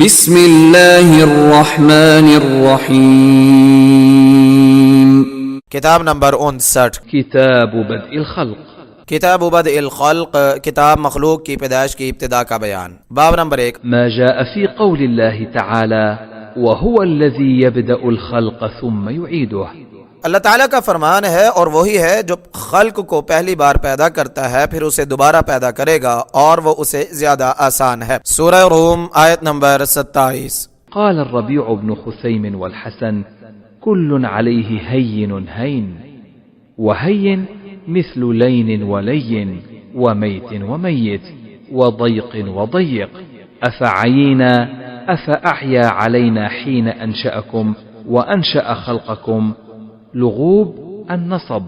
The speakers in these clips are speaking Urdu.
بسم اللہ الرحمن الرحیم۔ کتاب نمبر 59، کتاب بدء الخلق۔ کتاب بدء الخلق، کتاب مخلوق کی پیدائش کی ابتدا کا بیان۔ باب نمبر 1، ما جاء في قول الله تعالى وهو الذي يبدأ الخلق ثم يعيده۔ اللہ تعالیٰ کا فرمان ہے اور وہی ہے جو خلق کو پہلی بار پیدا کرتا ہے پھر اسے دوبارہ پیدا کرے گا اور وہ اسے زیادہ آسان ہے۔ سورہ روم آیت نمبر 27۔ قال الربيع بن خثيم والحسن كل عليه هين هين وهين مثل لين ولين وميت وميت وضيق وضيق أفعينا أفأحيا علينا حين أنشأكم وأنشأ خلقكم لغوب النصب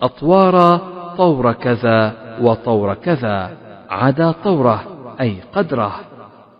أطوارا طور كذا وطور كذا عدا طوره أي قدره۔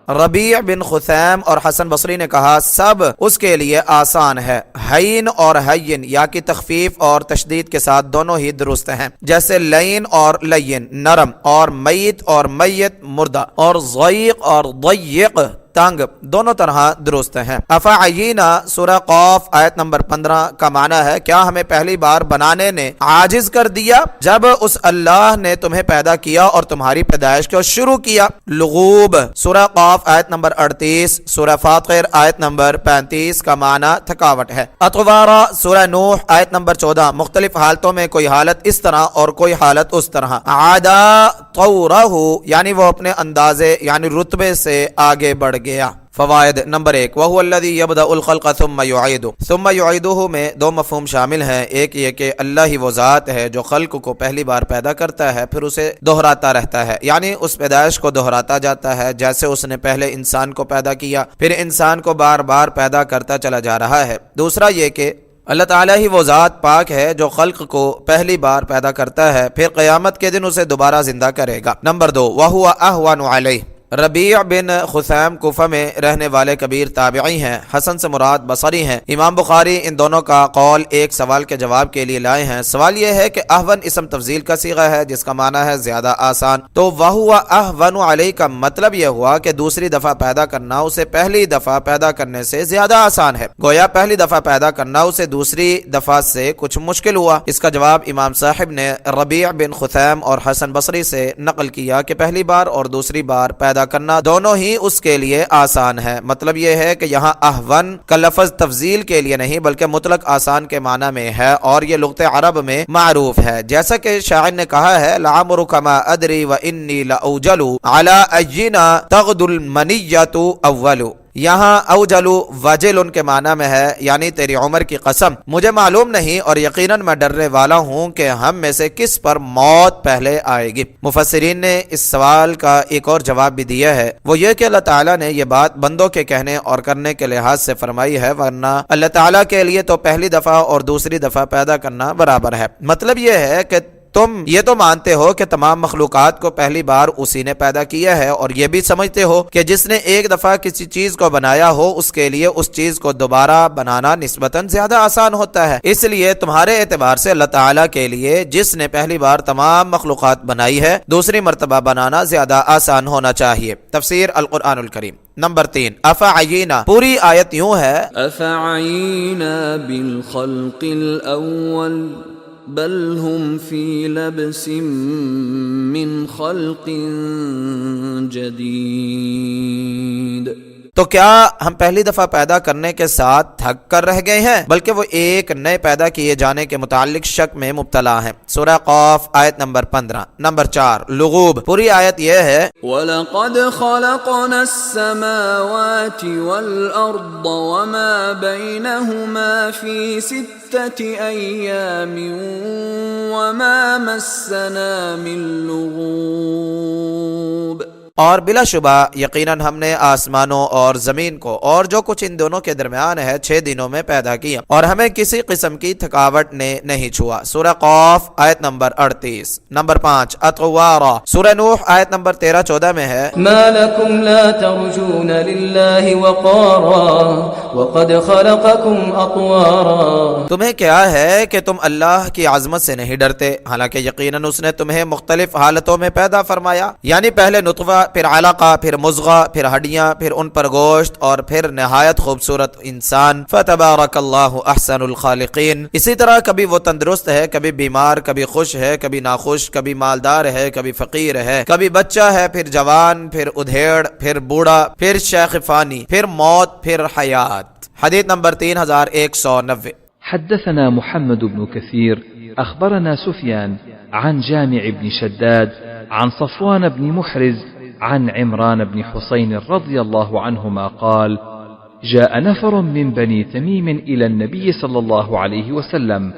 ربیع بن خثیم اور حسن بصری نے کہا سب اس کے لیے آسان ہے، ہین اور ہین یا کی تخفیف اور تشدید کے ساتھ دونوں ہی درست ہیں، جیسے لین اور لین نرم اور میت اور میت مردہ اور ضیق اور ضیق تنگ دونوں طرح درست ہیں۔ افعینا سورہ قاف آیت نمبر 15 کا معنی ہے کیا ہمیں پہلی بار بنانے نے عاجز کر دیا جب اس اللہ نے تمہیں پیدا کیا اور تمہاری پیدائش کو شروع کیا۔ لغوب سورہ قاف آیت نمبر 38، سورہ فاطر آیت نمبر 35 کا معنی تھکاوٹ ہے۔ اطوارا سورہ نوح آیت نمبر 14، مختلف حالتوں میں کوئی حالت اس طرح اور کوئی حالت اس طرح۔ عادا طورہ یعنی وہ اپنے اندازے یعنی رتبے سے آگے بڑھ گیا۔ فوائد نمبر 1، وَهُوَ الَّذِي يَبْدَأُ الْخَلْقَ ثُمَّ يُعِيدُهُ۔ ثُمَّ يُعِيدُهُ میں دو مفہوم شامل ہیں، ایک یہ کہ اللہ ہی وہ ذات ہے جو خلق کو پہلی بار پیدا کرتا ہے پھر اسے دہراتا رہتا ہے، یعنی اس پیدائش کو دہراتا جاتا ہے جیسے اس نے پہلے انسان کو پیدا کیا پھر انسان کو بار بار پیدا کرتا چلا جا رہا ہے۔ دوسرا یہ کہ اللہ تعالیٰ ہی وہ ذات پاک ہے جو خلق کو پہلی بار پیدا کرتا ہے پھر قیامت کے دن اسے دوبارہ زندہ کرے گا۔ نمبر 2، وَهُوَ أَهْوَنُ عَلَيْهِ۔ ربیع بن خثیم کوفہ میں رہنے والے کبیر تابعی ہیں، حسن سے مراد بصری ہیں۔ امام بخاری ان دونوں کا قول ایک سوال کے جواب کے لیے لائے ہیں۔ سوال یہ ہے کہ اہون اسم تفضیل کا صیغہ ہے جس کا معنی ہے زیادہ آسان، تو وَهُوَ أَهْوَنُ عَلَيْهِ کا مطلب یہ ہوا کہ دوسری دفعہ پیدا کرنا اسے پہلی دفعہ پیدا کرنے سے زیادہ آسان ہے، گویا پہلی دفعہ پیدا کرنا اسے دوسری دفعہ سے کچھ مشکل ہوا۔ اس کا جواب امام صاحب نے ربیع بن خثیم اور حسن بصری سے نقل کیا کہ پہلی بار اور دوسری بار پیدا کرنا دونوں ہی اس کے لیے آسان ہے۔ مطلب یہ ہے کہ یہاں اہون کا لفظ تفضیل کے لیے نہیں بلکہ مطلق آسان کے معنی میں ہے اور یہ لغت عرب میں معروف ہے، جیسا کہ شاعر نے کہا ہے لعمرک ما ادری وانی لاوجل علی اینا تغدو المنیۃ اول۔ یہاں اوجلو وجل ان کے معنی میں ہے یعنی تیری عمر کی قسم مجھے معلوم نہیں اور یقیناً میں ڈرنے والا ہوں کہ ہم میں سے کس پر موت پہلے آئے گی۔ مفسرین نے اس سوال کا ایک اور جواب بھی دیا ہے، وہ یہ کہ اللہ تعالیٰ نے یہ بات بندوں کے کہنے اور کرنے کے لحاظ سے فرمائی ہے، ورنہ اللہ تعالیٰ کے لیے تو پہلی دفعہ اور دوسری دفعہ پیدا کرنا برابر ہے۔ مطلب یہ ہے کہ تم یہ تو مانتے ہو کہ تمام مخلوقات کو پہلی بار اسی نے پیدا کیا ہے اور یہ بھی سمجھتے ہو کہ جس نے ایک دفعہ کسی چیز کو بنایا ہو اس کے لیے اس چیز کو دوبارہ بنانا نسبتاً زیادہ آسان ہوتا ہے، اس لیے تمہارے اعتبار سے اللہ تعالیٰ کے لیے جس نے پہلی بار تمام مخلوقات بنائی ہے دوسری مرتبہ بنانا زیادہ آسان ہونا چاہیے۔ تفسیر القرآن الکریم۔ نمبر 3، افعینا پوری آیت یوں ہے افعینا بالخلق الاول بل هم في لبس من خلق جدید۔ تو کیا ہم پہلی دفعہ پیدا کرنے کے ساتھ تھک کر رہ گئے ہیں بلکہ وہ ایک نئے پیدا کیے جانے کے متعلق شک میں مبتلا ہیں۔ سورہ قاف آیت نمبر 15۔ نمبر 4، لغوب پوری آیت یہ ہے وَلَقَدْ خَلَقْنَا السَّمَاوَاتِ وَالْأَرْضَ وَمَا بَيْنَهُمَا فِي 6 أَيَّامٍ وَمَا مَسَّنَا مِن لُغُوبٍ۔ اور بلا شبہ یقیناً ہم نے آسمانوں اور زمین کو اور جو کچھ ان دونوں کے درمیان ہے 6 دنوں میں پیدا کیا اور ہمیں کسی قسم کی تھکاوٹ نے نہیں چھوا۔ سورہ قاف آیت نمبر 38۔ نمبر 5، اطوارا سورہ نوح آیت نمبر 13-14 میں ہے ما لکم لا ترجون للہ وقارا وقد خلقکم اطوارا۔ تمہیں کیا ہے کہ تم اللہ کی عظمت سے نہیں ڈرتے حالانکہ یقیناً اس نے تمہیں مختلف حالتوں میں پیدا فرمایا، یعنی پہلے نطفہ پھر علقہ، پھر مضغہ، پھر ہڈیاں، پھر ان پر گوشت، اور پھر نہایت خوبصورت انسان۔ فتبارک اللہ احسن الخالقین۔ اسی طرح کبھی وہ تندرست ہے، کبھی بیمار، کبھی خوش ہے، کبھی ناخوش، کبھی مالدار ہے، کبھی فقیر ہے، کبھی بچہ ہے، پھر جوان، پھر ادھیڑ، پھر بوڑھا، پھر شیخ فانی، پھر موت، پھر حیات۔ حدیث نمبر 3190۔ حدثنا محمد بن كثير أخبرنا سفيان عن جامع بن شداد عن صفوان بن محرز عن عمران بن حسين رضي الله عنهما قال: جاء نفر من بني تميم إلى النبي صلى الله عليه وسلم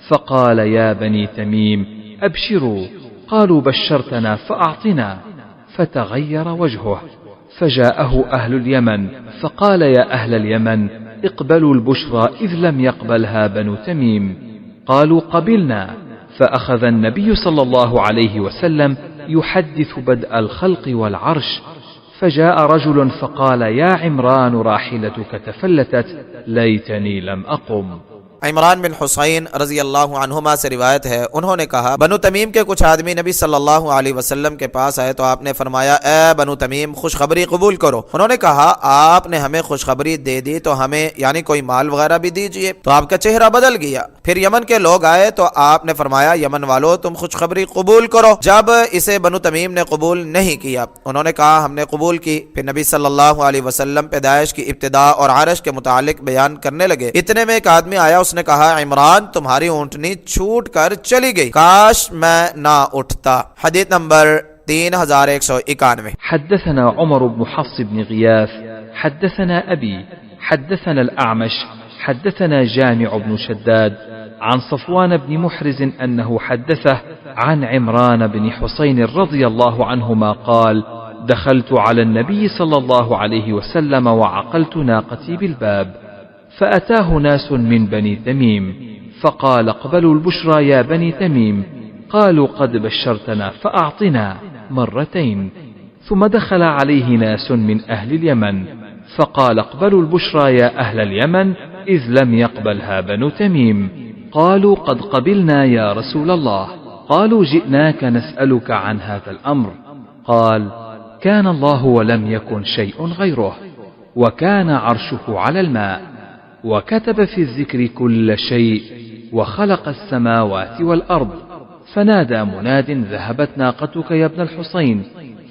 فقال: يا بني تميم أبشروا. قالوا: بشرتنا فأعطنا. فتغير وجهه فجاءه أهل اليمن فقال: يا أهل اليمن اقبلوا البشرى إذ لم يقبلها بنو تميم. قالوا: قبلنا. فأخذ النبي صلى الله عليه وسلم يحدث بدء الخلق والعرش، فجاء رجل فقال: يا عمران راحلتك تفلتت ليتني لم أقم. عمران بن حسین رضی اللہ عنہما سے روایت ہے، انہوں نے کہا بنو تمیم کے کچھ آدمی نبی صلی اللہ علیہ وسلم کے پاس آئے تو آپ نے فرمایا: اے بنو تمیم، خوشخبری قبول کرو۔ انہوں نے کہا: آپ نے ہمیں خوشخبری دے دی تو ہمیں یعنی کوئی مال وغیرہ بھی دیجئے۔ تو آپ کا چہرہ بدل گیا۔ پھر یمن کے لوگ آئے تو آپ نے فرمایا: یمن والو، تم خوشخبری قبول کرو۔ جب اسے بنو تمیم نے قبول نہیں کیا، انہوں نے کہا: ہم نے قبول کی۔ پھر نبی صلی اللہ علیہ وسلم پیدائش کی ابتدا اور عرش کے متعلق بیان کرنے لگے۔ اتنے میں ایک آدمی آیا، اس نے کہا: عمران، تمہاری اونٹنی چھوٹ کر چلی گئی، کاش میں نہ اٹھتا۔ حدیث نمبر 3191۔ حدثنا عمر بن حفص بن غياث حدثنا أبي حدثنا الأعمش حدثنا جامع بن شداد عن صفوان بن محرز أنه حدثه عن عمران بن حسين رضي الله عنهما قال: دخلت على النبي صلى الله عليه وسلم وعقلت ناقتي بالباب، فأتاه ناس من بني تميم فقال: اقبلوا البشرى يا بني تميم. قالوا: قد بشرتنا فأعطنا مرتين. ثم دخل عليه ناس من أهل اليمن فقال: اقبلوا البشرى يا أهل اليمن إذ لم يقبلها بنو تميم. قالوا: قد قبلنا يا رسول الله. قالوا: جئناك نسألك عن هذا الأمر. قال: كان الله ولم يكن شيء غيره، وكان عرشه على الماء، وكتب في الذكر كل شيء، وخلق السماوات والأرض. فنادى مناد: ذهبت ناقتك يا ابن الحسين.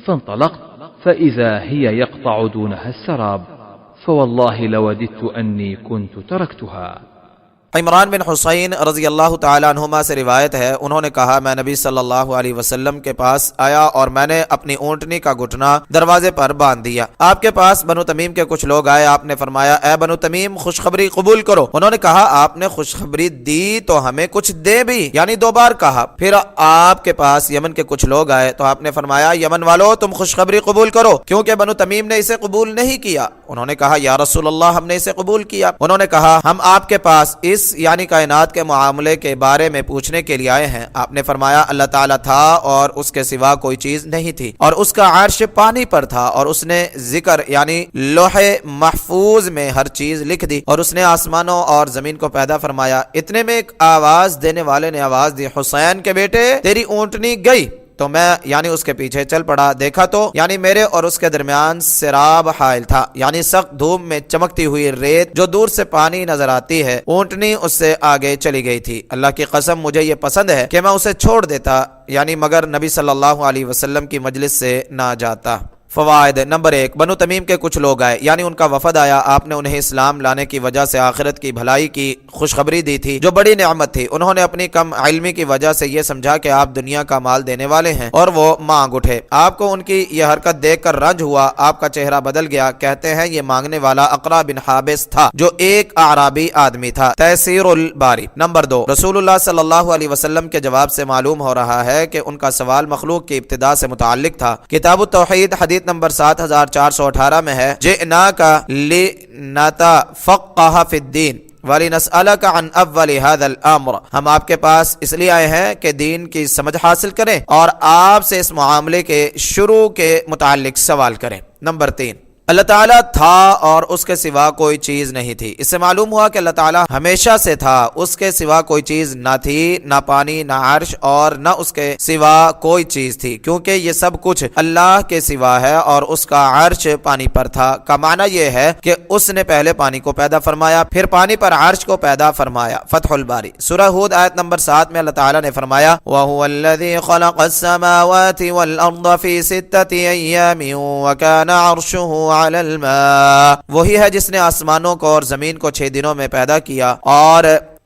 فانطلقت فإذا هي يقطع دونها السراب، فوالله لوددت أني كنت تركتها. عمران بن حسین رضی اللہ تعالیٰ عنہما سے روایت ہے، انہوں نے کہا میں نبی صلی اللہ علیہ وسلم کے پاس آیا اور میں نے اپنی اونٹنی کا گھٹنا دروازے پر باندھ دیا۔ آپ کے پاس بنو تمیم کے کچھ لوگ آئے، آپ نے فرمایا: اے بنو تمیم، خوشخبری قبول کرو۔ انہوں نے کہا: آپ نے خوشخبری دی تو ہمیں کچھ دے بھی، یعنی 2 بار کہا۔ پھر آپ کے پاس یمن کے کچھ لوگ آئے تو آپ نے فرمایا: یمن والو، تم خوشخبری قبول کرو، کیونکہ بنو تمیم نے اسے قبول نہیں کیا۔ انہوں نے کہا: یا رسول اللہ، ہم نے اسے قبول کیا۔ انہوں نے کہا: ہم آپ کے پاس اس یعنی کائنات کے معاملے کے بارے میں پوچھنے کے لیے آئے ہیں۔ آپ نے فرمایا: اللہ تعالیٰ تھا اور اس کے سوا کوئی چیز نہیں تھی، اور اس کا عرش پانی پر تھا، اور اس نے ذکر یعنی لوح محفوظ میں ہر چیز لکھ دی، اور اس نے آسمانوں اور زمین کو پیدا فرمایا۔ اتنے میں ایک آواز دینے والے نے آواز دی: حسین کے بیٹے، تیری اونٹنی گئی۔ تو میں یعنی اس کے پیچھے چل پڑا، دیکھا تو یعنی میرے اور اس کے درمیان سراب حائل تھا، یعنی سخت دھوپ میں چمکتی ہوئی ریت جو دور سے پانی نظر آتی ہے۔ اونٹنی اس سے آگے چلی گئی تھی۔ اللہ کی قسم، مجھے یہ پسند ہے کہ میں اسے چھوڑ دیتا، یعنی مگر نبی صلی اللہ علیہ وسلم کی مجلس سے نہ جاتا۔ فوائد نمبر 1، بنو تمیم کے کچھ لوگ آئے، یعنی ان کا وفد آیا، آپ نے انہیں اسلام لانے کی وجہ سے آخرت کی بھلائی کی خوشخبری دی تھی جو بڑی نعمت تھی۔ انہوں نے اپنی کم علمی کی وجہ سے یہ سمجھا کہ آپ دنیا کا مال دینے والے ہیں، اور وہ مانگ اٹھے۔ آپ کو ان کی یہ حرکت دیکھ کر رنج ہوا، آپ کا چہرہ بدل گیا۔ کہتے ہیں یہ مانگنے والا اقرا بن حابس تھا جو ایک اعرابی آدمی تھا۔ تیسیر الباری نمبر 2، رسول اللہ صلی اللہ علیہ وسلم کے جواب سے معلوم ہو رہا ہے کہ ان کا سوال مخلوق کی ابتدا سے متعلق تھا۔ کتاب التوحید حدیث نمبر 7418 میں ہے: جئناک لنتفقہ فی الدین وَلِنَسْأَلَكَ عَنْ أَوَّلِ هَذَا الْأَمْرِ، ہم آپ کے پاس اس لیے آئے ہیں کہ دین کی سمجھ حاصل کریں اور آپ سے اس معاملے کے شروع کے متعلق سوال کریں۔ نمبر 3، اللہ تعالیٰ تھا اور اس کے سوا کوئی چیز نہیں تھی۔ اس سے معلوم ہوا کہ اللہ تعالیٰ ہمیشہ سے تھا، اس کے سوا کوئی چیز نہ تھی، نہ پانی، نہ عرش، اور نہ اس کے سوا کوئی چیز تھی، کیونکہ یہ سب کچھ اللہ کے سوا ہے، اور اس کا عرش پانی پر تھا۔ کا معنی یہ ہے کہ اس نے پہلے پانی کو پیدا فرمایا، پھر پانی پر عرش کو پیدا فرمایا۔ فتح الباری سورہ ہود آیت نمبر 7 میں اللہ تعالیٰ نے فرمایا وَهُوَ الَّذِي خَلَقَ السَّمَاوَاتِ وَالْأَرْضَ فِي سِتَّةِ أَيَّامٍ وَكَانَ عَرْشُهُ عَلَى الْمَاءِ، وہی ہے جس نے آسمانوں کو اور زمین کو 6 دنوں میں پیدا کیا اور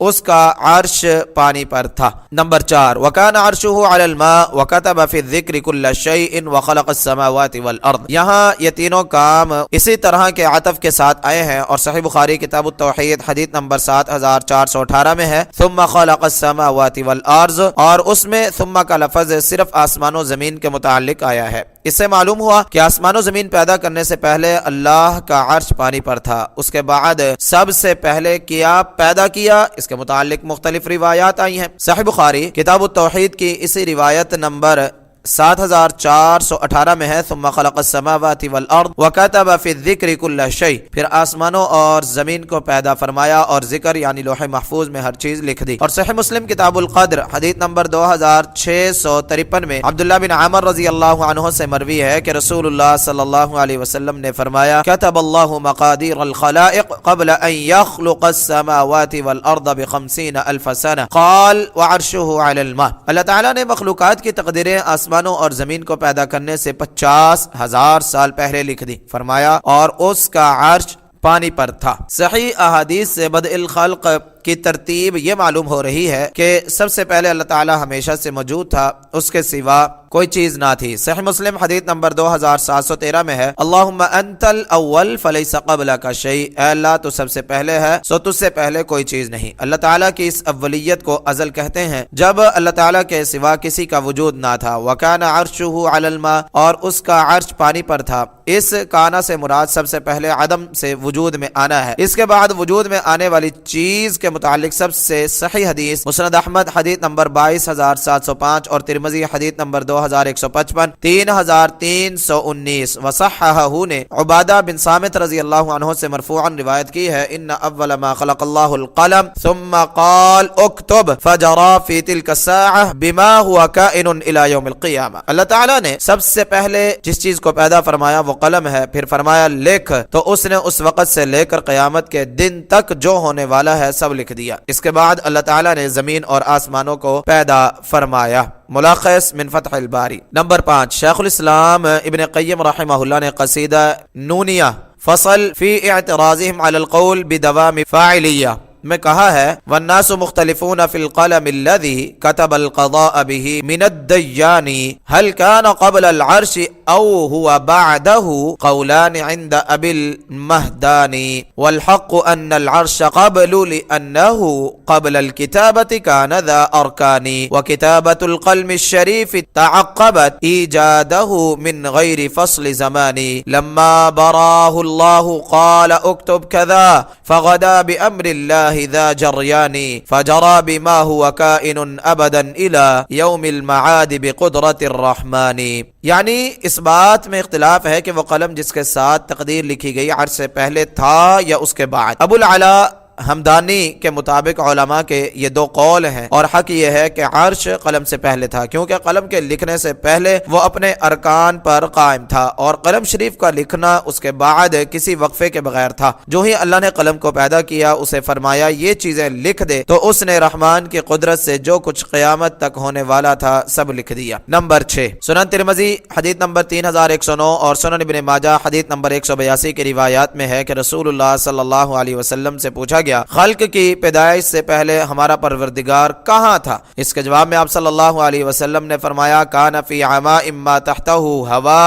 اس کا عرش پانی پر تھا۔ نمبر 4 وَكَانَ عَرْشُهُ عَلَى الْمَاءِ وَكَتَبَ فِي الذِّكْرِ كُلَّ شَيْءٍ وَخَلَقَ السَّمَاوَاتِ وَالْأَرْضِ، یہاں یہ تینوں کام اسی طرح کے عطف کے ساتھ آئے ہیں، اور صحیح بخاری کتاب التوحید حدیث نمبر 7418 میں ہے ثم خلق السماوات والارض، اور اس میں ثم کا لفظ صرف آسمان و زمین کے متعلق آیا ہے۔ اس سے معلوم ہوا کہ آسمان و زمین پیدا کرنے سے پہلے اللہ کا عرش پانی پر تھا، اس کے بعد سب سے پہلے کیا پیدا کیا، اس کے متعلق مختلف روایات آئی ہیں۔ صحیح بخاری کتاب التوحید کی اسی روایت نمبر 7418 میں ہے ثم خلق السماوات والارض وكتب في الذكر كل شيء، پھر آسمانوں اور زمین کو پیدا فرمایا اور ذکر یعنی لوح محفوظ میں ہر چیز لکھ دی۔ اور صحیح مسلم کتاب القدر حدیث نمبر 2653 میں عبداللہ بن عمر رضی اللہ عنہ سے مروی ہے کہ رسول اللہ صلی اللہ علیہ وسلم نے فرمایا كتب الله مقادير الخلائق قبل ان يخلق السماوات والارض ب50,000 سنة قال وعرشه على الماء، اللہ تعالیٰ نے مخلوقات کی تقدیریں آسمانوں اور زمین کو پیدا کرنے سے 50,000 سال پہلے لکھ دی، فرمایا اور اس کا عرش پانی پر تھا۔ صحیح احادیث سے بدء الخلق کی ترتیب یہ معلوم ہو رہی ہے کہ سب سے پہلے اللہ تعالی ہمیشہ سے موجود تھا، اس کے سوا کوئی چیز نہ تھی۔ صحیح مسلم حدیث نمبر 2713 میں ہے اللہم انت الاول فلیس قبلک شیء، اے اللہ تو سب سے پہلے ہے سو تجھ سے پہلے کوئی چیز نہیں۔ اللہ تعالیٰ کی اس اولیت کو ازل کہتے ہیں، جب اللہ تعالیٰ کے سوا کسی کا وجود نہ تھا۔ وکان عرشہ علی الماء، اور اس کا عرش پانی پر تھا۔ اس کانا سے مراد سب سے پہلے عدم سے وجود میں آنا ہے، اس کے بعد وجود میں آنے والی چیز کے متعلق سب سے صحیح حدیث مسند احمد حدیث نمبر 22705 اور ترمذی حدیث نمبر 2155 3319 وصححہ نے عبادہ بن صامت رضی اللہ عنہ سے مرفوعا روایت کی ہے ان اول ما خلق اللہ القلم ثم قال اکتب فجرا فی تلک الساعة بما هو کائن الى یوم القیامہ، اللہ تعالیٰ نے سب سے پہلے جس چیز کو پیدا فرمایا وہ قلم ہے، پھر فرمایا لکھ، تو اس نے اس وقت سے لے کر قیامت کے دن تک جو ہونے والا ہے سب لکھ دیا۔ اس کے بعد اللہ تعالیٰ نے زمین اور آسمانوں کو پیدا فرمایا۔ ملخص من فتح الباری۔ نمبر 5 شیخ الاسلام ابن قیم رحمہ اللہ نے قصیدہ نونیہ فصل فی اعتراضهم علی القول بدوام فاعلیہ میں کہا ہے والناس مختلفون فی القلم الذي كتب القضاء به من الديان هل كان قبل العرش او هو بعده قولان عند ابي المهداني والحق ان العرش قبل لانه قبل الكتابة كان ذا اركان وكتابة القلم الشريف تعقبت ايجاده من غير فصل زمان لما براه الله قال اكتب كذا فغدا بامر الله ذا جریانی فجرا بما هو کائن ابدا الى یوم المعاد بقدرت الرحمن، یعنی اس بات میں اختلاف ہے کہ وہ قلم جس کے ساتھ تقدیر لکھی گئی عرش سے پہلے تھا یا اس کے بعد۔ ابو العلا ہمدانی کے مطابق علماء کے یہ دو قول ہیں، اور حق یہ ہے کہ عرش قلم سے پہلے تھا، کیونکہ قلم کے لکھنے سے پہلے وہ اپنے ارکان پر قائم تھا، اور قلم شریف کا لکھنا اس کے بعد کسی وقفے کے بغیر تھا۔ جو ہی اللہ نے قلم کو پیدا کیا اسے فرمایا یہ چیزیں لکھ دے، تو اس نے رحمان کی قدرت سے جو کچھ قیامت تک ہونے والا تھا سب لکھ دیا۔ نمبر 6 سنن ترمذی حدیث نمبر 3109 اور سنن ابن ماجہ حدیث نمبر 182 کی روایات میں ہے کہ رسول اللہ صلی اللہ علیہ وسلم سے پوچھا گیا خلق کی پیدائش سے پہلے ہمارا پروردگار کہاں تھا؟ اس کے جواب میں آپ صلی اللہ علیہ وسلم نے فرمایا کان فی عماء ما تحتہ ہوا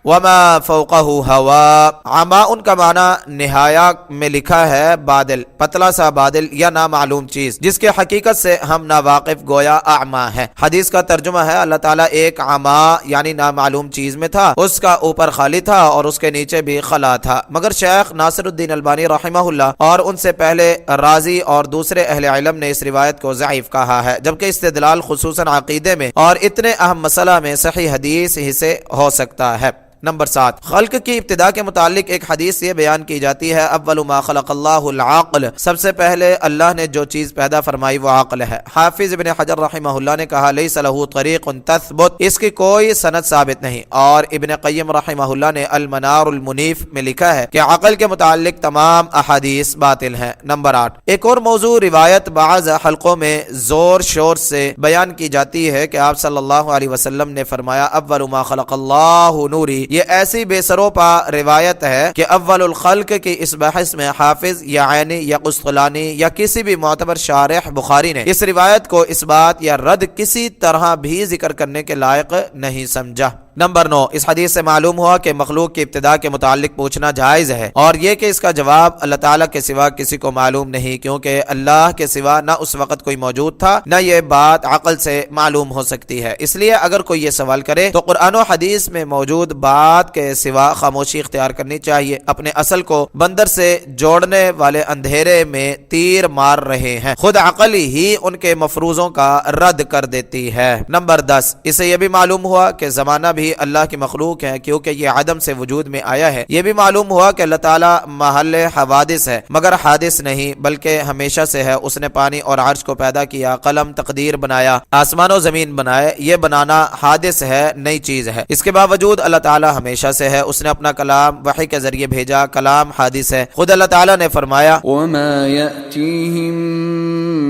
وما فوقہ ہوا۔ عماء ان کا معنی نہایا میں لکھا ہے بادل، پتلا سا بادل یا نامعلوم چیز جس کے حقیقت سے ہم ناواقف گویا اعمى ہے۔ حدیث کا ترجمہ ہے اللہ تعالیٰ ایک عماء یعنی نامعلوم چیز میں تھا، اس کا اوپر خالی تھا اور اس کے نیچے بھی خلا تھا۔ مگر شیخ ناصر الدین البانی رحمہ اللہ اور ان سے پہلے رازی اور دوسرے اہل علم نے اس روایت کو ضعیف کہا ہے، جبکہ استدلال خصوصاً عقیدے میں اور اتنے اہم مسئلہ میں صحیح حدیث ہی سے ہو سکتا ہے۔ نمبر 7، خلق کی ابتدا کے متعلق ایک حدیث یہ بیان کی جاتی ہے، اول ما خلق اللہ العقل، سب سے پہلے اللہ نے جو چیز پیدا فرمائی وہ عقل ہے۔ حافظ ابن حجر رحمہ اللہ نے کہا لیس لہ طریق تثبت، اس کی کوئی سند ثابت نہیں، اور ابن قیم رحمہ اللہ نے المنار المنیف میں لکھا ہے کہ عقل کے متعلق تمام احادیث باطل ہیں۔ نمبر 8، ایک اور موضوع روایت بعض حلقوں میں زور شور سے بیان کی جاتی ہے کہ آپ صلی اللہ علیہ وسلم نے فرمایا اول ما خلق اللہ نوری، یہ ایسی بے سروپا روایت ہے کہ اول الخلق کی اس بحث میں حافظ یا عینی یا قسطلانی یا کسی بھی معتبر شارح بخاری نے اس روایت کو اس بات یا رد کسی طرح بھی ذکر کرنے کے لائق نہیں سمجھا۔ نمبر 9، اس حدیث سے معلوم ہوا کہ مخلوق کی ابتدا کے متعلق پوچھنا جائز ہے، اور یہ کہ اس کا جواب اللہ تعالیٰ کے سوا کسی کو معلوم نہیں، کیونکہ اللہ کے سوا نہ اس وقت کوئی موجود تھا نہ یہ بات عقل سے معلوم ہو سکتی ہے۔ اس لیے اگر کوئی یہ سوال کرے تو قرآن و حدیث میں موجود بات کے سوا خاموشی اختیار کرنی چاہیے۔ اپنے اصل کو بندر سے جوڑنے والے اندھیرے میں تیر مار رہے ہیں، خود عقل ہی ان کے مفروضوں کا رد کر دیتی ہے۔ نمبر 10، اسے یہ بھی معلوم ہوا کہ زمانہ بھی اللہ کی مخلوق ہے، کیونکہ یہ عدم سے وجود میں آیا ہے۔ یہ بھی معلوم ہوا کہ اللہ تعالیٰ محل حوادث ہے مگر حادث نہیں، بلکہ ہمیشہ سے ہے۔ اس نے پانی اور عرش کو پیدا کیا، قلم تقدیر بنایا، آسمان و زمین بنائے۔ یہ بنانا حادث ہے، نئی چیز ہے۔ اس کے باوجود اللہ تعالیٰ ہمیشہ سے ہے۔ اس نے اپنا کلام وحی کے ذریعے بھیجا، کلام حادث ہے۔ خود اللہ تعالیٰ نے فرمایا وما يأتيهم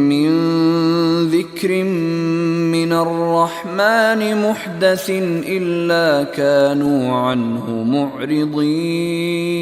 من ذكر من الرحمن محدث إلا كانوا عنه معرضين،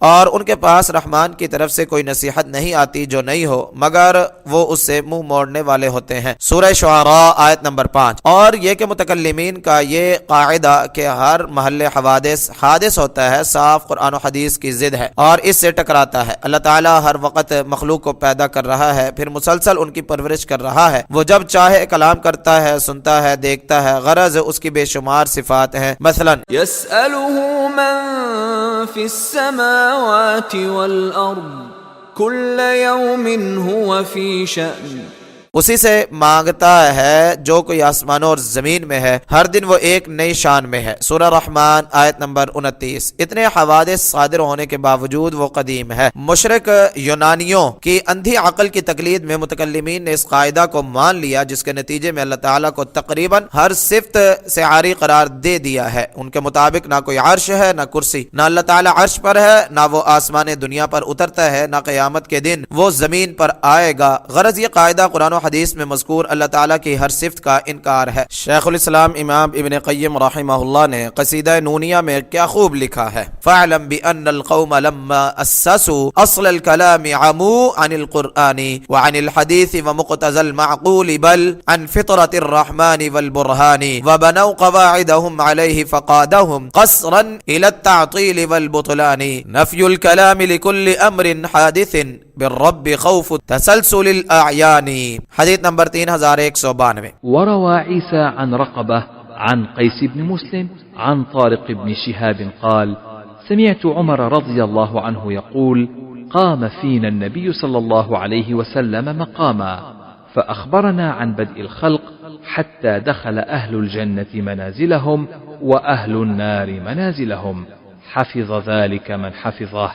اور ان کے پاس رحمان کی طرف سے کوئی نصیحت نہیں آتی جو نہیں ہو مگر وہ اس سے منہ موڑنے والے ہوتے ہیں۔ سورہ شعراء آیت نمبر 5۔ اور یہ کہ متکلمین کا یہ قاعدہ کہ ہر محل حوادث حادث ہوتا ہے صاف قرآن و حدیث کی ضد ہے اور اس سے ٹکراتا ہے۔ اللہ تعالیٰ ہر وقت مخلوق کو پیدا کر رہا ہے، پھر مسلسل ان کی پرورش کر رہا ہے۔ وہ جب چاہے کلام کرتا ہے، سنتا ہے، دیکھتا ہے، غرض اس کی بے شمار صفات ہیں۔ مثلا يسأله من في السماوات والأرض كل يوم هو في شأن، اسی سے مانگتا ہے جو کوئی آسمانوں اور زمین میں ہے، ہر دن وہ ایک نئی شان میں ہے۔ سورہ رحمان آیت نمبر 29۔ اتنے حوادث صادر ہونے کے باوجود وہ قدیم ہے۔ مشرک یونانیوں کی اندھی عقل کی تقلید میں متکلمین نے اس قاعدہ کو مان لیا، جس کے نتیجے میں اللہ تعالیٰ کو تقریباً ہر صفت سے عاری قرار دے دیا ہے۔ ان کے مطابق نہ کوئی عرش ہے، نہ کرسی، نہ اللہ تعالیٰ عرش پر ہے، نہ وہ آسمان دنیا پر اترتا ہے، نہ قیامت کے دن وہ زمین پر آئے گا۔ غرض یہ قاعدہ قرآن و حدیث میں مذکور اللہ تعالیٰ کی ہر صفت کا انکار ہے۔ شیخ الاسلام امام ابن قیم رحمہ اللہ نے قصیدہ نونیہ میں کیا خوب لکھا ہے، فَاعْلَمْ بِأَنَّ الْقَوْمَ لَمَّا أَسَّسُوا أَصْلَ الْكَلَامِ عَمُوا عَنِ الْقُرْآنِ وَعَنِ الْحَدِيثِ وَمُقْتَضَى الْمَعْقُولِ بَلْ عَنْ فِطْرَةِ الرَّحْمَنِ وَالْبُرْهَانِ وَبَنَوْا قَوَاعِدَهُمْ عَلَيْهِ فَقَادَهُمْ قَصْرًا إِلَى التَّعْطِيلِ وَالْبُطْلَانِ نَفْيُ الْكَلَامِ لِكُلِّ أَمْرٍ حَادِثٍ بالرب خوف تسلسل الأعيان۔ حديث نمبر 3192۔ وروى عيسى عن رقبة عن قيس بن مسلم عن طارق بن شهاب قال سمعت عمر رضي الله عنه يقول قام فينا النبي صلى الله عليه وسلم مقاما فأخبرنا عن بدء الخلق حتى دخل أهل الجنة منازلهم وأهل النار منازلهم حفظ ذلك من حفظه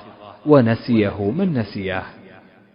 ونسيه من نسيه۔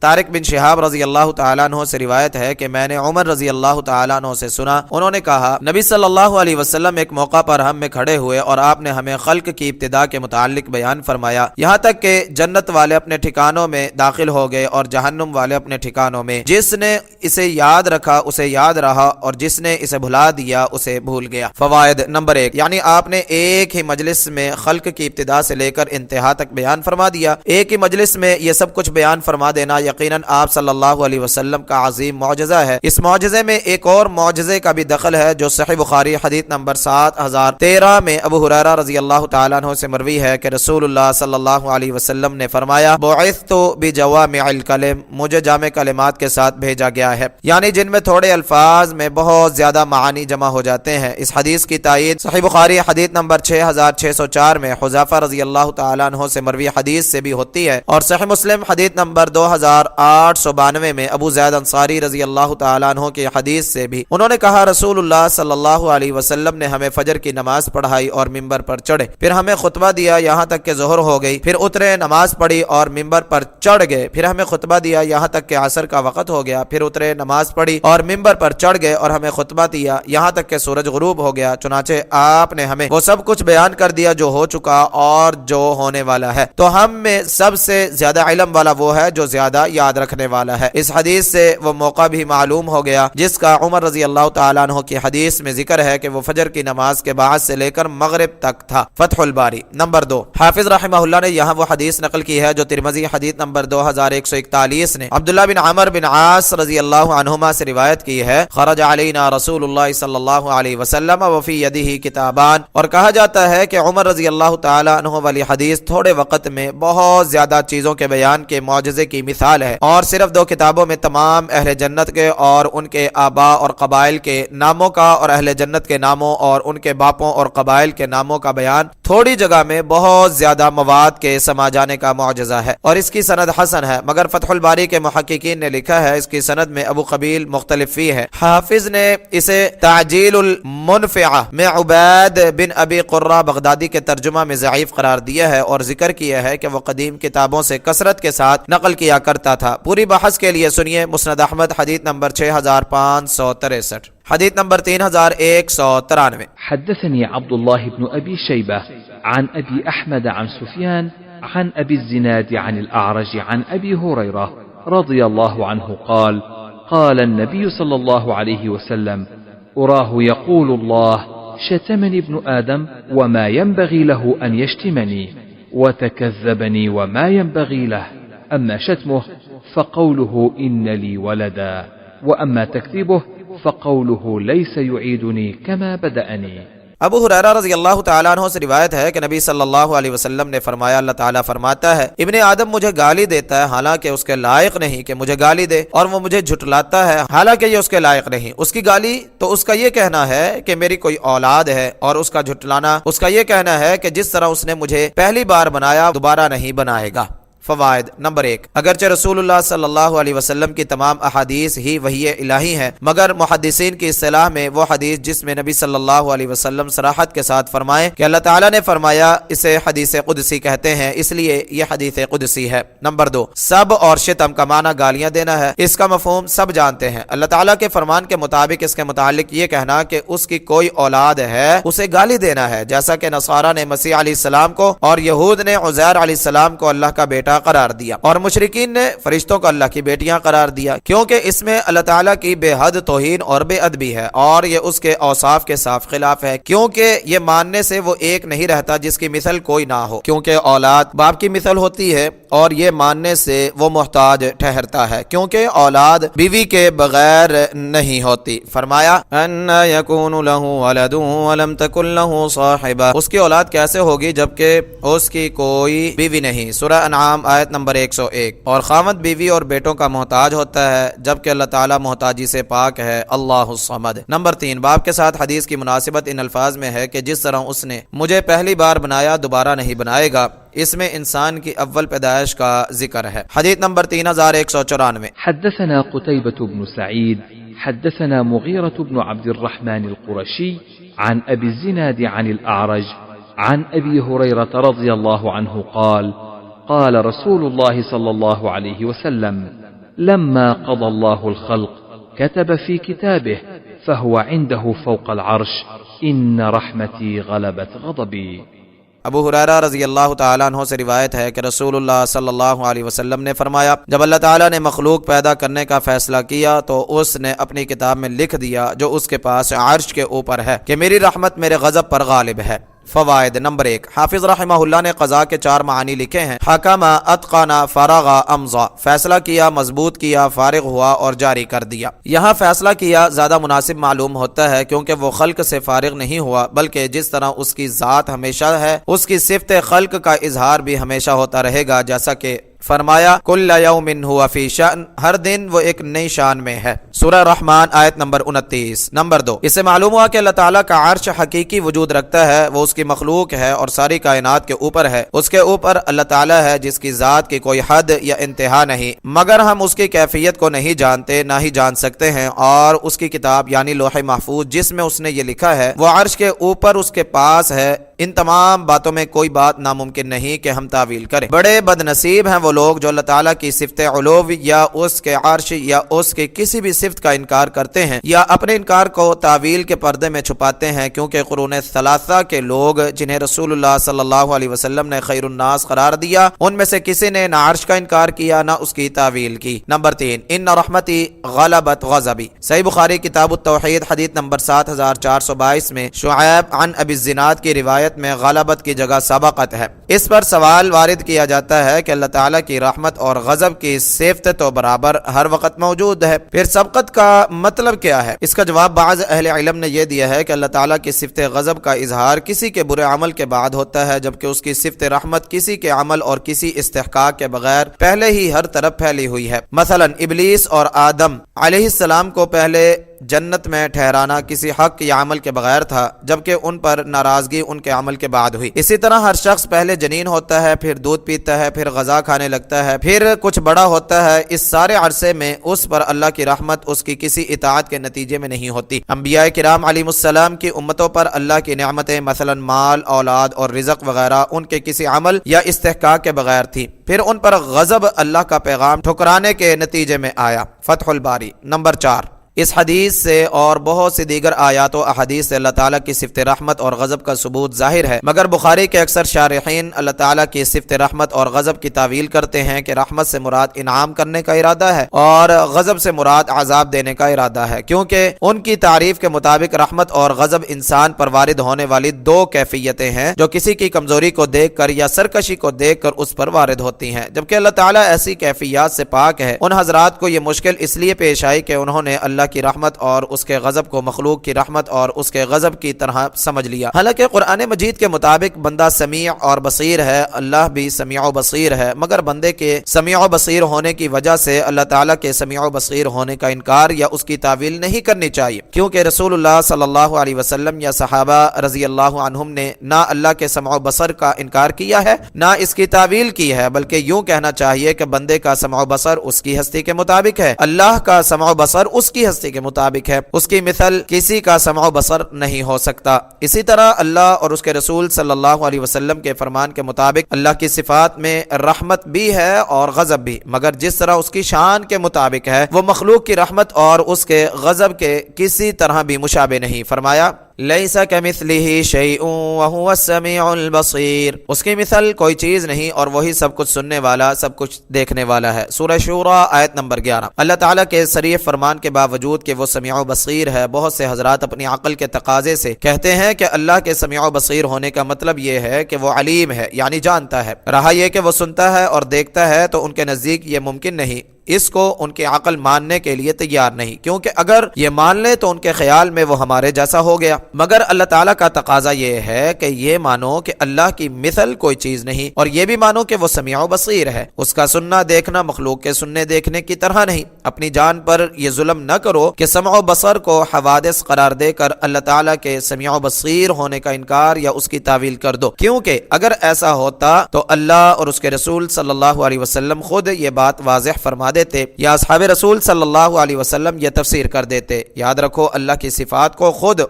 طارق بن شہاب رضی اللہ تعالیٰ عنہ سے روایت ہے کہ میں نے عمر رضی اللہ تعالیٰ عنہ سے سنا، انہوں نے کہا نبی صلی اللہ علیہ وسلم ایک موقع پر ہم میں کھڑے ہوئے اور آپ نے ہمیں خلق کی ابتدا کے متعلق بیان فرمایا، یہاں تک کہ جنت والے اپنے ٹھکانوں میں داخل ہو گئے اور جہنم والے اپنے ٹھکانوں میں۔ جس نے اسے یاد رکھا اسے یاد رہا اور جس نے اسے بھلا دیا اسے بھول گیا۔ فوائد نمبر 1، یعنی آپ نے ایک ہی مجلس میں خلق کی ابتدا سے لے کر انتہا تک بیان فرما دیا۔ ایک ہی مجلس میں یہ سب کچھ بیان فرما دینا یقیناً آپ صلی اللہ علیہ وسلم کا عظیم معجزہ ہے۔ اس معجزے میں ایک اور معجزے کا بھی دخل ہے جو صحیح بخاری حدیث نمبر 7013 میں ابو ہریرہ رضی اللہ تعالیٰ عنہ سے مروی ہے کہ رسول اللہ صلی اللہ علیہ وسلم نے فرمایا بعثت بجوامع الکلم، مجھے جامع کلمات کے ساتھ بھیجا گیا ہے، یعنی جن میں تھوڑے الفاظ میں بہت زیادہ معانی جمع ہو جاتے ہیں۔ اس حدیث کی تائید صحیح بخاری حدیث نمبر 6604 میں حذیفہ رضی اللہ تعالیٰ عنہ سے مروی حدیث سے بھی ہوتی ہے اور صحیح مسلم حدیث نمبر 2000 5892 میں ابو زید انصاری رضی اللہ تعالیٰ عنہ کی حدیث سے بھی انہوں نے کہا رسول اللہ صلی اللہ علیہ وسلم نے ہمیں فجر کی نماز پڑھائی اور ممبر پر چڑھے، پھر ہمیں خطبہ دیا یہاں تک کہ ظہر ہو گئی، پھر اترے نماز پڑھی اور ممبر پر چڑھ گئے، پھر ہمیں خطبہ دیا یہاں تک کہ عصر کا وقت ہو گیا، پھر اترے نماز پڑھی اور ممبر پر چڑھ گئے اور ہمیں خطبہ دیا یہاں تک کہ سورج غروب ہو گیا، چنانچہ آپ نے ہمیں وہ سب کچھ بیان کر دیا جو ہو چکا اور جو ہونے والا ہے، تو ہم میں سب سے زیادہ علم والا وہ ہے جو زیادہ یاد رکھنے والا ہے۔ اس حدیث سے وہ موقع بھی معلوم ہو گیا جس کا عمر رضی اللہ تعالیٰ عنہ کی حدیث میں ذکر ہے کہ وہ فجر کی نماز کے بعد سے لے کر مغرب تک تھا۔ فتح الباری۔ نمبر 2، حافظ رحمہ اللہ نے یہاں وہ حدیث نقل کی ہے جو ترمذی حدیث نمبر 2141 نے عبداللہ بن عمر بن عاص رضی اللہ عنہما سے روایت کی ہے، خرج علینا رسول اللہ صلی اللہ علیہ وسلم وفی یدہ کتابان، اور کہا جاتا ہے کہ عمر رضی اللہ تعالیٰ عنہ والی حدیث تھوڑے وقت میں بہت زیادہ چیزوں کے بیان کے معجزے کی مثال ہے، اور صرف 2 کتابوں میں تمام اہل جنت کے اور ان کے آبا اور قبائل کے ناموں کا اور اہل جنت کے ناموں اور ان کے باپوں اور قبائل کے ناموں کا بیان تھوڑی جگہ میں بہت زیادہ مواد کے سما جانے کا معجزہ ہے، اور اس کی سند حسن ہے، مگر فتح الباری کے محققین نے لکھا ہے اس کی سند میں ابو قبیل مختلف فی ہے۔ حافظ نے اسے تعجیل المنفعہ میں عبید بن ابی قرہ بغدادی کے ترجمہ میں ضعیف قرار دیا ہے اور ذکر کیا ہے کہ وہ قدیم کتابوں سے کثرت کے ساتھ نقل کیا کرتا تھا۔ پوری بحث کے لیے سنیے مسند احمد حدیث نمبر 6563، حدیث نمبر 3193۔ حدثني عبد الله بن أبي شيبة عن أبي أحمد عن سفيان عن أبي الزناد عن الأعرج عن أبي هريرة رضي الله عنه قال قال النبي صلى الله عليه وسلم أراه يقول الله شتمني ابن آدم وما ينبغي له أن يشتمني وتكذبني وما ينبغي له، أما شتمه فقوله إن لي ولدا، وأما تكذيبه فقوله ليس يعيدني كما بدأني۔ ابو ہریرہ رضی اللہ تعالیٰ عنہ سے روایت ہے کہ نبی صلی اللہ علیہ وسلم نے فرمایا، اللہ تعالیٰ فرماتا ہے ابن آدم مجھے گالی دیتا ہے حالانکہ اس کے لائق نہیں کہ مجھے گالی دے، اور وہ مجھے جھٹلاتا ہے حالانکہ یہ اس کے لائق نہیں۔ اس کی گالی تو اس کا یہ کہنا ہے کہ میری کوئی اولاد ہے، اور اس کا جھٹلانا اس کا یہ کہنا ہے کہ جس طرح اس نے مجھے پہلی بار بنایا دوبارہ نہیں بنائے گا۔ فوائد۔ نمبر 1، اگرچہ رسول اللہ صلی اللہ علیہ وسلم کی تمام احادیث ہی وحی الہی ہیں، مگر محدثین کی اصطلاح میں وہ حدیث جس میں نبی صلی اللہ علیہ وسلم صراحت کے ساتھ فرمائے کہ اللہ تعالیٰ نے فرمایا، اسے حدیث قدسی کہتے ہیں، اس لیے یہ حدیث قدسی ہے۔ نمبر 2، سب اور شتم کا معنی گالیاں دینا ہے، اس کا مفہوم سب جانتے ہیں۔ اللہ تعالیٰ کے فرمان کے مطابق اس کے متعلق یہ کہنا کہ اس کی کوئی اولاد ہے اسے گالی دینا ہے، جیسا کہ نصارہ نے مسیح علیہ السلام کو اور یہود نے عزیر علیہ السلام کو اللہ کا بیٹا قرار دیا، اور مشرکین نے فرشتوں کو اللہ کی بیٹیاں قرار دیا، کیونکہ اس میں اللہ تعالیٰ کی بے حد توہین اور بے ادبی ہے، اور یہ اس کے اوصاف کے صاف خلاف ہے، کیونکہ یہ ماننے سے وہ ایک نہیں رہتا جس کی مثل کوئی نہ ہو، کیونکہ اولاد باپ کی مثل ہوتی ہے، اور یہ ماننے سے وہ محتاج ٹھہرتا ہے، کیونکہ اولاد بیوی کے بغیر نہیں ہوتی۔ فرمایا ان یکون لہ ولد ولم تکن لہ صاحبہ، اس کی اولاد کیسے ہوگی جبکہ اس کی کوئی بیوی نہیں۔ سورہ انعام آیت نمبر 101۔ اور خامد بیوی اور بیٹوں کا محتاج ہوتا ہے جبکہ اللہ تعالیٰ محتاجی سے پاک ہے، اللہ الصمد۔ نمبر 3، باب کے ساتھ حدیث کی مناسبت ان الفاظ میں ہے کہ جس طرح اس نے مجھے پہلی بار بنایا دوبارہ نہیں بنائے گا، اس میں انسان کی اول پیدائش کا ذکر ہے۔ حدیث نمبر 3194۔ حدثنا قتيبة بن سعيد حدثنا مغيرة بن عبد الرحمن القرشي عن أبي الزناد عن الأعرج عن أبي هريرة رضي الله عنه قال قال رسول الله صلى الله عليه وسلم لما قضى الله الخلق كتب في كتابه فهو عنده فوق العرش إن رحمتي غلبت غضبي۔ ابو ہریرہ رضی اللہ تعالیٰ عنہ سے روایت ہے کہ رسول اللہ صلی اللہ علیہ وسلم نے فرمایا، جب اللہ تعالیٰ نے مخلوق پیدا کرنے کا فیصلہ کیا تو اس نے اپنی کتاب میں لکھ دیا جو اس کے پاس عرش کے اوپر ہے کہ میری رحمت میرے غضب پر غالب ہے۔ فوائد۔ نمبر 1، حافظ رحمہ اللہ نے قضاء کے 4 معانی لکھے ہیں۔ حکم، اتقن، فرغ، امضى، فیصلہ کیا، مضبوط کیا، فارغ ہوا اور جاری کر دیا۔ یہاں فیصلہ کیا زیادہ مناسب معلوم ہوتا ہے کیونکہ وہ خلق سے فارغ نہیں ہوا، بلکہ جس طرح اس کی ذات ہمیشہ ہے اس کی صفت خلق کا اظہار بھی ہمیشہ ہوتا رہے گا، جیسا کہ فرمایا کل یوم ہوا فی شأن، ہر دن وہ ایک نئی شان میں ہے۔ سورہ رحمان آیت نمبر 29۔ نمبر 2، اس سے معلوم ہوا کہ اللہ تعالیٰ کا عرش حقیقی وجود رکھتا ہے، وہ اس کی مخلوق ہے اور ساری کائنات کے اوپر ہے۔ اس کے اوپر اللہ تعالیٰ ہے جس کی ذات کی کوئی حد یا انتہا نہیں، مگر ہم اس کی کیفیت کو نہیں جانتے نہ ہی جان سکتے ہیں، اور اس کی کتاب یعنی لوح محفوظ جس میں اس نے یہ لکھا ہے وہ عرش کے اوپر اس کے پاس ہے۔ ان تمام باتوں میں کوئی بات ناممکن نہیں کہ ہم تعویل کریں۔ بڑے بد نصیب ہیں وہ لوگ جو اللہ تعالیٰ کی صفت علو یا اس کے عرش یا اس کے کسی بھی صفت کا انکار کرتے ہیں یا اپنے انکار کو تعویل کے پردے میں چھپاتے ہیں، کیونکہ قرون ثلاثہ کے لوگ جنہیں رسول اللہ صلی اللہ علیہ وسلم نے خیر الناس قرار دیا، ان میں سے کسی نے نہ عرش کا انکار کیا نہ اس کی تعویل کی۔ نمبر 3، ان رحمتی غلبت غضبی، صحیح بخاری کتاب التوحید حدیث نمبر 7422 میں شعیب عن ابی الزناد کی روایت میں غلبت کی جگہ سبقت ہے۔ اس پر سوال وارد کیا جاتا ہے کہ اللہ تعالیٰ کی رحمت اور غضب کی صفت تو برابر ہر وقت موجود ہے، پھر سبقت کا مطلب کیا ہے؟ اس کا جواب بعض اہل علم نے یہ دیا ہے کہ اللہ تعالیٰ کی صفت غضب کا اظہار کسی کے برے عمل کے بعد ہوتا ہے، جبکہ اس کی صفت رحمت کسی کے عمل اور کسی استحقاق کے بغیر پہلے ہی ہر طرف پھیلی ہوئی ہے۔ مثلا ابلیس اور آدم علیہ السلام کو پہلے جنت میں ٹھہرانا کسی حق یا عمل کے بغیر تھا، جبکہ ان پر ناراضگی ان کے عمل کے بعد ہوئی۔ اسی طرح ہر شخص پہلے جنین ہوتا ہے، پھر دودھ پیتا ہے، پھر غذا کھانے لگتا ہے، پھر کچھ بڑا ہوتا ہے۔ اس سارے عرصے میں اس پر اللہ کی رحمت اس کی کسی اطاعت کے نتیجے میں نہیں ہوتی۔ انبیاء کرام علیہ السلام کی امتوں پر اللہ کی نعمتیں مثلا مال، اولاد اور رزق وغیرہ ان کے کسی عمل یا استحقاق کے بغیر تھی، پھر ان پر غضب اللہ کا پیغام ٹھکرانے کے نتیجے میں آیا۔ فتح الباری۔ نمبر 4، اس حدیث سے اور بہت سی دیگر آیات و احادیث سے اللہ تعالیٰ کی صفت رحمت اور غضب کا ثبوت ظاہر ہے، مگر بخاری کے اکثر شارحین اللہ تعالیٰ کی صفت رحمت اور غضب کی تعویل کرتے ہیں کہ رحمت سے مراد انعام کرنے کا ارادہ ہے اور غضب سے مراد عذاب دینے کا ارادہ ہے، کیونکہ ان کی تعریف کے مطابق رحمت اور غضب انسان پر وارد ہونے والی دو کیفیتیں ہیں جو کسی کی کمزوری کو دیکھ کر یا سرکشی کو دیکھ کر اس پر وارد ہوتی ہیں، جبکہ اللہ تعالیٰ ایسی کیفیات سے پاک ہے۔ ان حضرات کو یہ مشکل اس لیے پیش آئی کہ انہوں نے اللہ کی رحمت اور اس کے غضب کو مخلوق کی رحمت اور اس کے غضب کی طرح سمجھ لیا، حالانکہ قرآن مجید کے مطابق بندہ سمیع اور بصیر ہے، اللہ بھی سمیع و بصیر ہے، مگر بندے کے سمیع و بصیر ہونے کی وجہ سے اللہ تعالیٰ کے سمیع و بصیر ہونے کا انکار یا اس کی تعویل نہیں کرنی چاہیے، کیونکہ رسول اللہ صلی اللہ علیہ وسلم یا صحابہ رضی اللہ عنہم نے نہ اللہ کے سمع و بصر کا انکار کیا ہے نہ اس کی تعویل کی ہے، بلکہ یوں کہنا چاہیے کہ بندے کا سمع و بصر اس کی ہستی کے مطابق ہے، اللہ کا سمع و بصر اس کی ہستی کے مطابق ہے، اس کی مثل کسی کا سمع و بصر نہیں ہو سکتا۔ اسی طرح اللہ اور اس کے رسول صلی اللہ علیہ وسلم کے فرمان کے مطابق اللہ کی صفات میں رحمت بھی ہے اور غضب بھی، مگر جس طرح اس کی شان کے مطابق ہے وہ مخلوق کی رحمت اور اس کے غضب کے کسی طرح بھی مشابہ نہیں۔ فرمایا لیس کمثلہ شیء وہو السمیع البصیر، اس کی مثل کوئی چیز نہیں اور وہی سب کچھ سننے والا سب کچھ دیکھنے والا ہے۔ سورہ شورى آیت نمبر 11۔ اللہ تعالیٰ کے صریح فرمان کے باوجود کہ وہ سمیع و بصیر ہے، بہت سے حضرات اپنی عقل کے تقاضے سے کہتے ہیں کہ اللہ کے سمیع و بصیر ہونے کا مطلب یہ ہے کہ وہ علیم ہے، یعنی جانتا ہے، رہا یہ کہ وہ سنتا ہے اور دیکھتا ہے تو ان کے نزدیک یہ ممکن نہیں، اس کو ان کی عقل ماننے کے لیے تیار نہیں، کیونکہ اگر یہ مان لے تو ان کے خیال میں وہ ہمارے جیسا ہو گیا، مگر اللہ تعالیٰ کا تقاضا یہ ہے کہ یہ مانو کہ اللہ کی مثل کوئی چیز نہیں، اور یہ بھی مانو کہ وہ سمیع و بصیر ہے، اس کا سننا دیکھنا مخلوق کے سننے دیکھنے کی طرح نہیں۔ اپنی جان پر یہ ظلم نہ کرو کہ سمع و بصر کو حوادث قرار دے کر اللہ تعالیٰ کے سمیع و بصیر ہونے کا انکار یا اس کی تعویل کر دو، کیونکہ اگر ایسا ہوتا تو اللہ اور اس کے رسول صلی اللہ علیہ وسلم خود یہ بات واضح فرما دیتے یا اصحاب رسول صلی اللہ علیہ وسلم یہ تفسیر کر دیتے۔ یاد رکھو اللہ کی صفات کو خود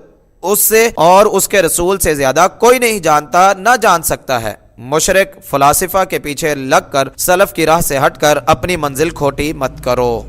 اس سے اور اس کے رسول سے زیادہ کوئی نہیں جانتا نہ جان سکتا ہے۔ مشرک فلاسفہ کے پیچھے لگ کر سلف کی راہ سے ہٹ کر اپنی منزل کھوٹی مت کرو۔